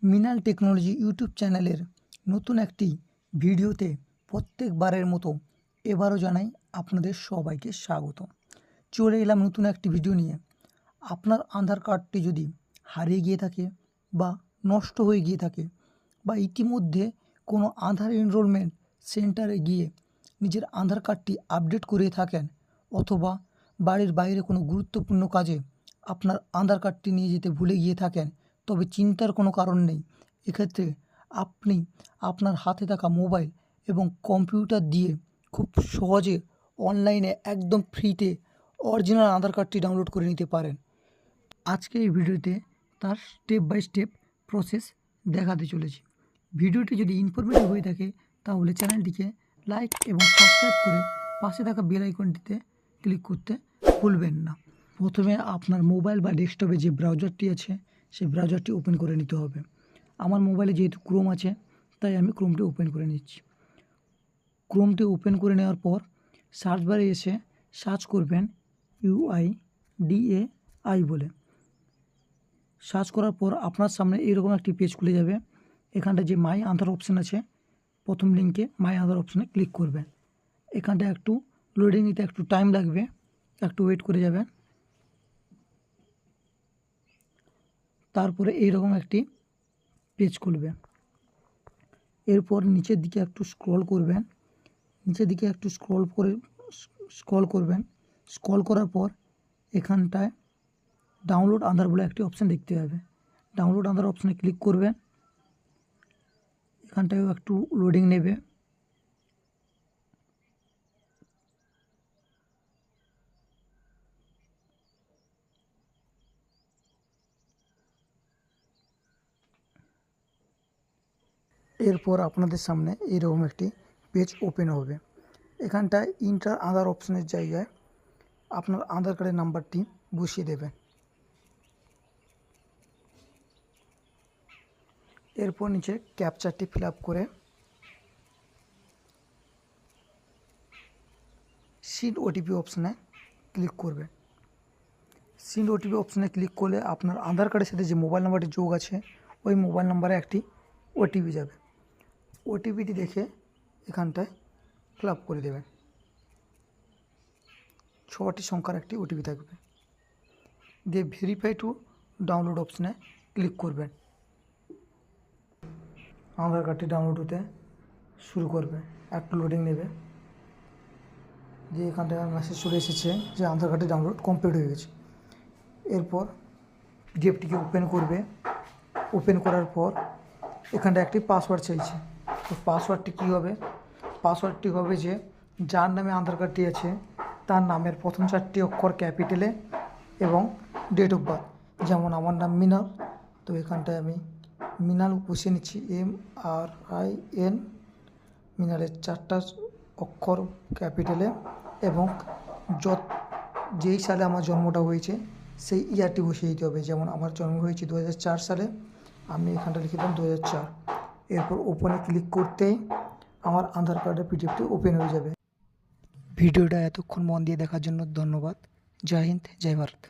মিনাল technology YouTube চ্যানেলের নতুন একটি ভিডিওতে প্রত্যেকবারের মতো এবারও জানাই আপনাদের সবাইকে স্বাগত। চলে এলাম নতুন একটি ভিডিও নিয়ে। আপনার আধার কার্ডটি যদি হারিয়ে গিয়ে থাকে বা নষ্ট হয়ে গিয়ে থাকে বা ইতিমধ্যে কোনো আধার এনরোলমেন্ট সেন্টারে গিয়ে নিজের আধার কার্ডটি আপডেট করে থাকেন অথবা বাড়ির বাইরে কোনো গুরুত্বপূর্ণ কাজে আপনার আধার কার্ডটি নিয়ে যেতে ভুলে গিয়ে থাকেন, তবে চিন্তার কোনো কারণ নেই। এক্ষেত্রে আপনি আপনার হাতে থাকা মোবাইল এবং কম্পিউটার দিয়ে খুব সহজে অনলাইনে একদম ফ্রিতে অরিজিনাল আধার কার্ডটি ডাউনলোড করে নিতে পারেন। আজকে এই ভিডিওতে তার স্টেপ বাই স্টেপ প্রসেস দেখাতে চলেছি। ভিডিওটি যদি ইনফরমেটিভ হয়ে থাকে তাহলে চ্যানেলটিকে লাইক এবং সাবস্ক্রাইব করে পাশে থাকা বেল আইকনটিতে ক্লিক করতে ভুলবেন না। প্রথমে আপনার মোবাইল বা ডেস্কটপে যে ব্রাউজারটি আছে সেই ব্রাউজারটি ওপেন করে নিতে হবে। আমার মোবাইলে যেহেতু ক্রোম আছে তাই আমি ক্রোমটি ওপেন করে নিচ্ছি। ক্রোমটি ওপেন করে নেওয়ার পর সার্চ বারে এসে সার্চ করবেন UIDAI বলে। সার্চ করার পর আপনার সামনে এইরকম একটি পেজ খুলে যাবে। এখানটা যে মাই আধার অপশান আছে, প্রথম লিঙ্কে মাই আধার অপশানে ক্লিক করবেন। এখানটা একটু লোডিং নিতে একটু টাইম লাগবে, একটু ওয়েট করে যাবেন। তারপরে এইরকম একটি পেজ খুলবে। এরপর নিচের দিকে একটু স্ক্রল করবেন। স্ক্রল করার পর এখানটায় ডাউনলোড আধার বলে একটি অপশান দেখতে পাবে। ডাউনলোড আধার অপশানে ক্লিক করবেন। এখানটায়ও একটু লোডিং নেবে। এরপর আপনাদের সামনে এইরকম একটি পেজ ওপেন হবে। এখানটায় ইন্টার আধার অপশানের জায়গায় আপনার আধার কার্ডের নাম্বারটি বসিয়ে দেবেন। এরপর নিচে ক্যাপচারটি ফিল আপ করে সেন্ড ওটিপি অপশানে ক্লিক করবেন। সেন্ড ওটিপি অপশানে ক্লিক করলে আপনার আধার কার্ডের সাথে যে মোবাইল নাম্বারটি যোগ আছে ওই মোবাইল নাম্বারে একটি ওটিপি যাবে। ওটিপিটি দেখে এখানটায় ফিল আপ করে দেবেন। 6টি সংখ্যার একটি ওটিপি থাকবে। দিয়ে ভেরিফাই টু ডাউনলোড অপশানে ক্লিক করবেন। আধার কার্ডটি ডাউনলোড হতে শুরু করবে, একটু লোডিং নেবে। যে এখানটায় মেসেজ চলে এসেছে যে আধার কার্ডটি ডাউনলোড কমপ্লিট হয়ে গেছে। এরপর পিডিএফটিকে ওপেন করবে। ওপেন করার পর এখানটা একটি পাসওয়ার্ড চাইছে। তো পাসওয়ার্ডটি কী হবে? পাসওয়ার্ডটি হবে যে যার নামে আধার কার্ডটি আছে তার নামের প্রথম 4টি অক্ষর ক্যাপিটালে এবং ডেট অফ বার্থ। যেমন আমার নাম মিনাল, তো এখানটায় আমি মিনাল বসিয়ে নিচ্ছি, MRIN। মিনালের 4টা অক্ষর ক্যাপিটালে এবং যেই সালে আমার জন্মটা হয়েছে সেই ইয়ারটি বসিয়ে দিতে হবে। যেমন আমার জন্ম হয়েছে 2004 সালে, আমি এখানটা লিখে দিলাম 2004। এরপর ওপেনে ক্লিক করতেই আমার আধার কার্ডের পিডিএফটি ওপেন হয়ে যাবে। ভিডিওটা এতক্ষণ মন দিয়ে দেখার জন্য ধন্যবাদ। জয় হিন্দ, জয় ভারত।